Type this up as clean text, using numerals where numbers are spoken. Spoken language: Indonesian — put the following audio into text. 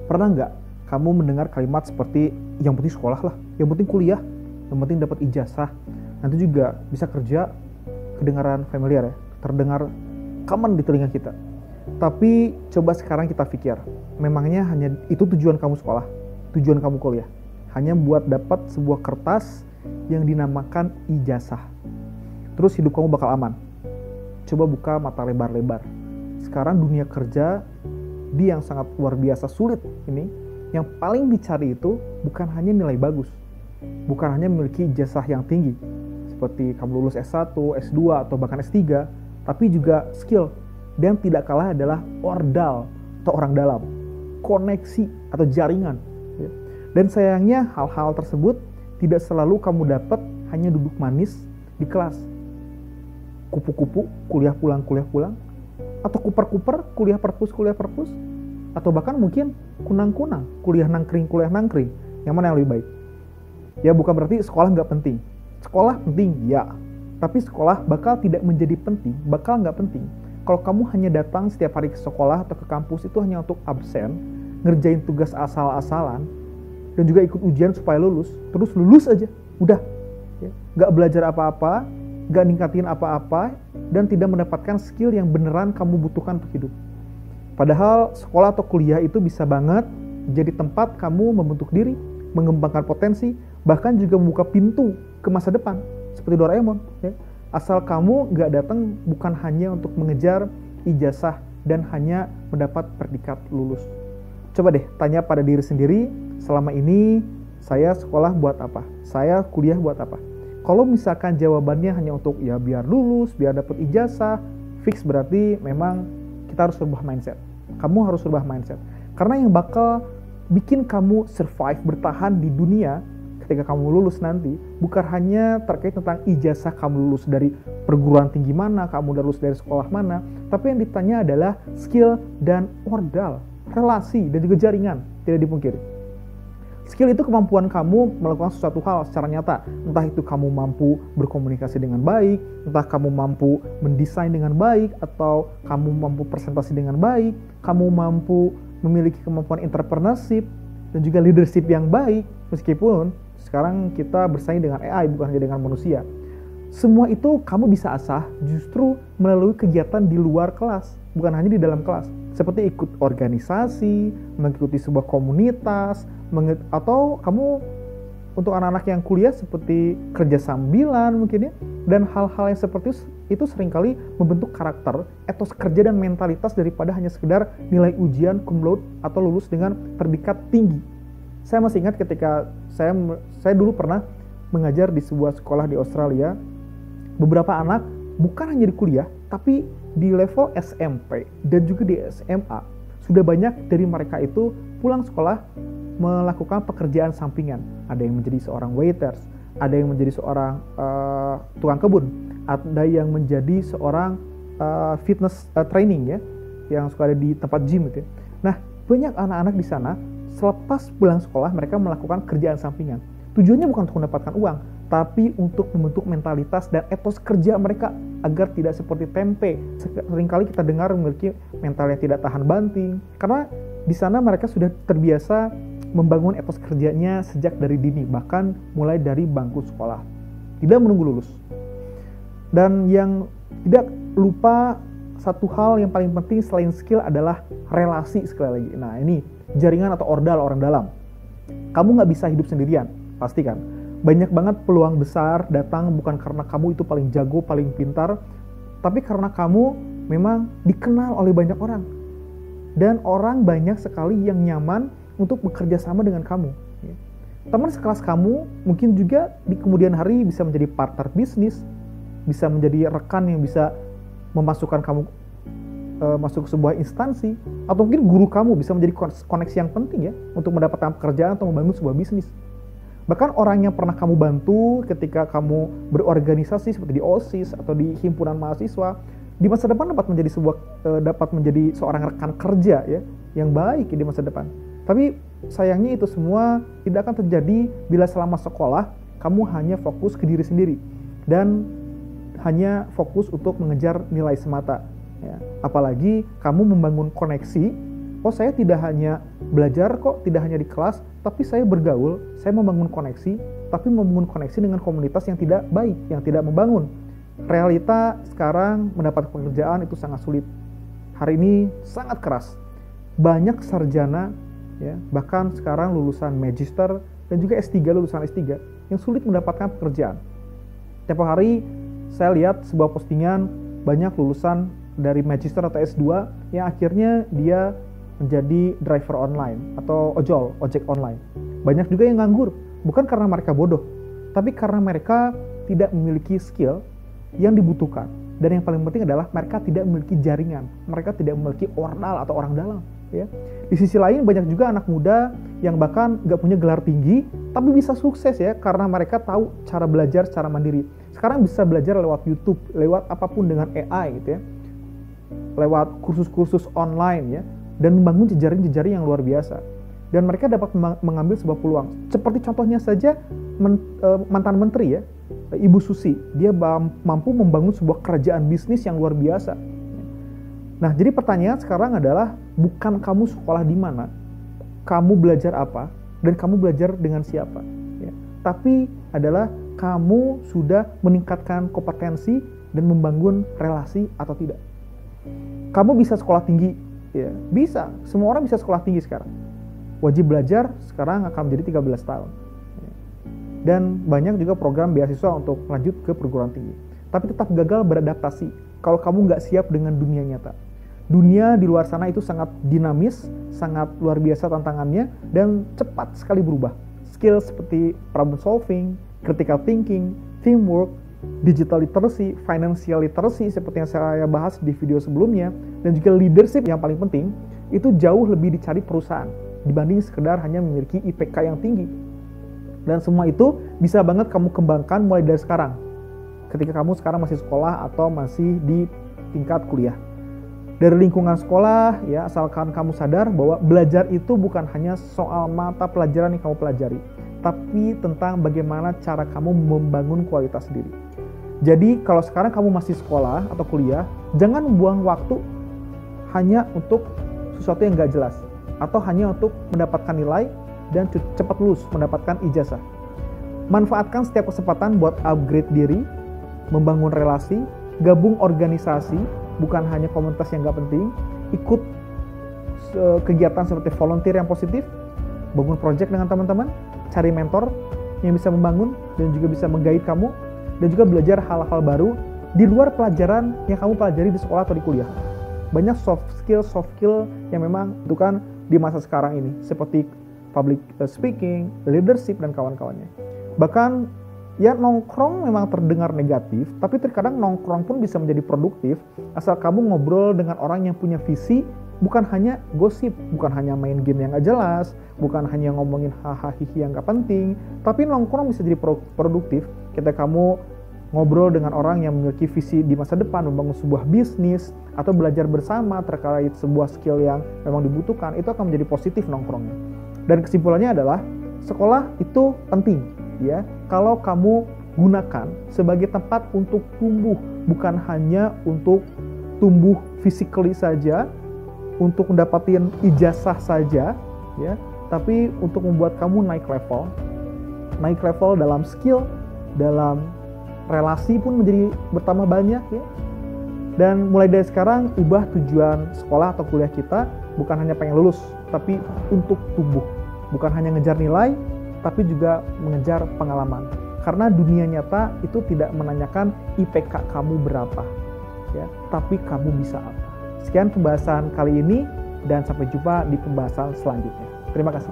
Pernah nggak kamu mendengar kalimat seperti, yang penting sekolah lah, yang penting kuliah, yang penting dapat ijazah, nanti juga bisa kerja? Kedengaran familiar ya, terdengar common di telinga kita. Tapi coba sekarang kita pikir, memangnya hanya itu tujuan kamu sekolah, tujuan kamu kuliah? Hanya buat dapat sebuah kertas yang dinamakan ijazah. Terus hidup kamu bakal aman? Coba buka mata lebar-lebar. Sekarang dunia kerja di yang sangat luar biasa sulit ini, yang paling dicari itu bukan hanya nilai bagus, bukan hanya memiliki ijazah yang tinggi seperti kamu lulus S1, S2 atau bahkan S3, tapi juga skill. Dan tidak kalah adalah ordal atau orang dalam, koneksi atau jaringan. Dan sayangnya hal-hal tersebut tidak selalu kamu dapat hanya duduk manis di kelas, kupu-kupu kuliah pulang, atau kuper-kuper kuliah perpus, atau bahkan mungkin kunang-kunang kuliah nangkring. Yang mana yang lebih baik? Ya bukan berarti sekolah nggak penting. Sekolah penting, ya. Tapi sekolah bakal tidak menjadi penting, bakal nggak penting kalau kamu hanya datang setiap hari ke sekolah atau ke kampus itu hanya untuk absen, ngerjain tugas asal-asalan, dan juga ikut ujian supaya lulus, terus lulus aja, udah. Ya. Nggak belajar apa-apa, nggak ningkatin apa-apa, dan tidak mendapatkan skill yang beneran kamu butuhkan untuk hidup. Padahal sekolah atau kuliah itu bisa banget jadi tempat kamu membentuk diri, mengembangkan potensi, bahkan juga membuka pintu ke masa depan, seperti Doraemon. Ya. Asal kamu nggak datang bukan hanya untuk mengejar ijazah dan hanya mendapat predikat lulus. Coba deh tanya pada diri sendiri, selama ini saya sekolah buat apa? Saya kuliah buat apa? Kalau misalkan jawabannya hanya untuk ya biar lulus, biar dapat ijazah, fix berarti memang kita harus rubah mindset. Kamu harus rubah mindset. Karena yang bakal bikin kamu survive, bertahan di dunia ketika kamu lulus nanti, bukan hanya terkait tentang ijazah kamu lulus dari perguruan tinggi mana, kamu lulus dari sekolah mana, tapi yang ditanya adalah skill dan ordal, relasi, dan juga jaringan, tidak dipungkiri. Skill itu kemampuan kamu melakukan sesuatu hal secara nyata. Entah itu kamu mampu berkomunikasi dengan baik, entah kamu mampu mendesain dengan baik, atau kamu mampu presentasi dengan baik, kamu mampu memiliki kemampuan entrepreneurship, dan juga leadership yang baik, meskipun sekarang kita bersaing dengan AI, bukan hanya dengan manusia. Semua itu kamu bisa asah justru melalui kegiatan di luar kelas, bukan hanya di dalam kelas. Seperti ikut organisasi, mengikuti sebuah komunitas, atau kamu untuk anak-anak yang kuliah seperti kerja sambilan mungkin ya. Dan hal-hal yang seperti itu seringkali membentuk karakter, etos kerja dan mentalitas daripada hanya sekedar nilai ujian cum laude atau lulus dengan predikat tinggi. Saya masih ingat ketika saya dulu pernah mengajar di sebuah sekolah di Australia. Beberapa anak bukan hanya di kuliah, tapi di level SMP dan juga di SMA. Sudah banyak dari mereka itu pulang sekolah melakukan pekerjaan sampingan. Ada yang menjadi seorang waiters, ada yang menjadi seorang tukang kebun, ada yang menjadi seorang fitness training ya, yang suka ada di tempat gym gitu ya. Nah, banyak anak-anak di sana selepas pulang sekolah mereka melakukan kerjaan sampingan. Tujuannya bukan untuk mendapatkan uang, tapi untuk membentuk mentalitas dan etos kerja mereka agar tidak seperti tempe. Seringkali kita dengar memiliki mental yang tidak tahan banting, karena di sana mereka sudah terbiasa membangun etos kerjanya sejak dari dini, bahkan mulai dari bangku sekolah, tidak menunggu lulus. Dan yang tidak lupa satu hal yang paling penting selain skill adalah relasi sekali lagi. Nah ini jaringan atau ordal, orang dalam. Kamu nggak bisa hidup sendirian, pasti kan? Banyak banget peluang besar datang bukan karena kamu itu paling jago, paling pintar, tapi karena kamu memang dikenal oleh banyak orang. Dan orang banyak sekali yang nyaman untuk bekerja sama dengan kamu. Teman sekelas kamu mungkin juga di kemudian hari bisa menjadi partner bisnis, bisa menjadi rekan yang bisa memasukkan kamu masuk ke sebuah instansi, atau mungkin guru kamu bisa menjadi koneksi yang penting ya untuk mendapatkan pekerjaan atau membangun sebuah bisnis. Bahkan orang yang pernah kamu bantu ketika kamu berorganisasi seperti di OSIS atau di himpunan mahasiswa, di masa depan dapat menjadi seorang rekan kerja ya yang baik di masa depan. Tapi sayangnya itu semua tidak akan terjadi bila selama sekolah kamu hanya fokus ke diri sendiri dan hanya fokus untuk mengejar nilai semata. Ya. Apalagi kamu membangun koneksi, oh saya tidak hanya belajar kok, tidak hanya di kelas, tapi saya bergaul, saya membangun koneksi, tapi membangun koneksi dengan komunitas yang tidak baik, yang tidak membangun. Realita sekarang mendapat pekerjaan itu sangat sulit. Hari ini sangat keras. Banyak sarjana, ya, bahkan sekarang lulusan magister dan juga S3, lulusan S3 yang sulit mendapatkan pekerjaan. Tiap hari saya lihat sebuah postingan banyak lulusan dari magister atau S2 yang akhirnya dia menjadi driver online atau ojek online. Banyak juga yang nganggur, bukan karena mereka bodoh, tapi karena mereka tidak memiliki skill yang dibutuhkan. Dan yang paling penting adalah mereka tidak memiliki jaringan, mereka tidak memiliki ordal atau orang dalam. Ya. Di sisi lain banyak juga anak muda yang bahkan nggak punya gelar tinggi, tapi bisa sukses ya karena mereka tahu cara belajar secara mandiri. Sekarang bisa belajar lewat YouTube, lewat apapun dengan AI gitu ya, lewat kursus-kursus online ya, dan membangun jejaring-jejaring yang luar biasa. Dan mereka dapat mengambil sebuah peluang. Seperti contohnya saja mantan menteri ya, Ibu Susi, dia mampu membangun sebuah kerajaan bisnis yang luar biasa. Nah, jadi pertanyaan sekarang adalah bukan kamu sekolah di mana, kamu belajar apa, dan kamu belajar dengan siapa. Ya. Tapi adalah kamu sudah meningkatkan kompetensi dan membangun relasi atau tidak. Kamu bisa sekolah tinggi, ya, bisa. Semua orang bisa sekolah tinggi sekarang. Wajib belajar sekarang akan menjadi 13 tahun. Ya. Dan banyak juga program beasiswa untuk lanjut ke perguruan tinggi. Tapi tetap gagal beradaptasi kalau kamu nggak siap dengan dunia nyata. Dunia di luar sana itu sangat dinamis, sangat luar biasa tantangannya, dan cepat sekali berubah. Skill seperti problem solving, critical thinking, teamwork, digital literacy, financial literacy seperti yang saya bahas di video sebelumnya, dan juga leadership yang paling penting, itu jauh lebih dicari perusahaan dibanding sekedar hanya memiliki IPK yang tinggi. Dan semua itu bisa banget kamu kembangkan mulai dari sekarang, ketika kamu sekarang masih sekolah atau masih di tingkat kuliah. Dari lingkungan sekolah, ya, asalkan kamu sadar bahwa belajar itu bukan hanya soal mata pelajaran yang kamu pelajari, tapi tentang bagaimana cara kamu membangun kualitas diri. Jadi kalau sekarang kamu masih sekolah atau kuliah, jangan buang waktu hanya untuk sesuatu yang gak jelas, atau hanya untuk mendapatkan nilai dan cepat lulus, mendapatkan ijazah. Manfaatkan setiap kesempatan buat upgrade diri, membangun relasi, gabung organisasi, bukan hanya komunitas yang gak penting, ikut kegiatan seperti volunteer yang positif, bangun project dengan teman-teman, cari mentor yang bisa membangun dan juga bisa menggait kamu, dan juga belajar hal-hal baru di luar pelajaran yang kamu pelajari di sekolah atau di kuliah. Banyak soft skill yang memang butuhkan di masa sekarang ini, seperti public speaking, leadership, dan kawan-kawannya. Bahkan ya nongkrong memang terdengar negatif, tapi terkadang nongkrong pun bisa menjadi produktif asal kamu ngobrol dengan orang yang punya visi, bukan hanya gosip, bukan hanya main game yang gak jelas, bukan hanya ngomongin hahaha yang gak penting, tapi nongkrong bisa jadi produktif ketika kamu ngobrol dengan orang yang memiliki visi di masa depan, membangun sebuah bisnis, atau belajar bersama terkait sebuah skill yang memang dibutuhkan, itu akan menjadi positif nongkrongnya. Dan kesimpulannya adalah, sekolah itu penting, ya, kalau kamu gunakan sebagai tempat untuk tumbuh, bukan hanya untuk tumbuh physically saja, untuk mendapatkan ijazah saja, ya, tapi untuk membuat kamu naik level dalam skill, dalam relasi pun menjadi bertambah banyak, ya. Dan mulai dari sekarang ubah tujuan sekolah atau kuliah kita bukan hanya pengen lulus, tapi untuk tumbuh, bukan hanya ngejar nilai, tapi juga mengejar pengalaman. Karena dunia nyata itu tidak menanyakan IPK kamu berapa, ya, tapi kamu bisa apa. Sekian pembahasan kali ini, dan sampai jumpa di pembahasan selanjutnya. Terima kasih.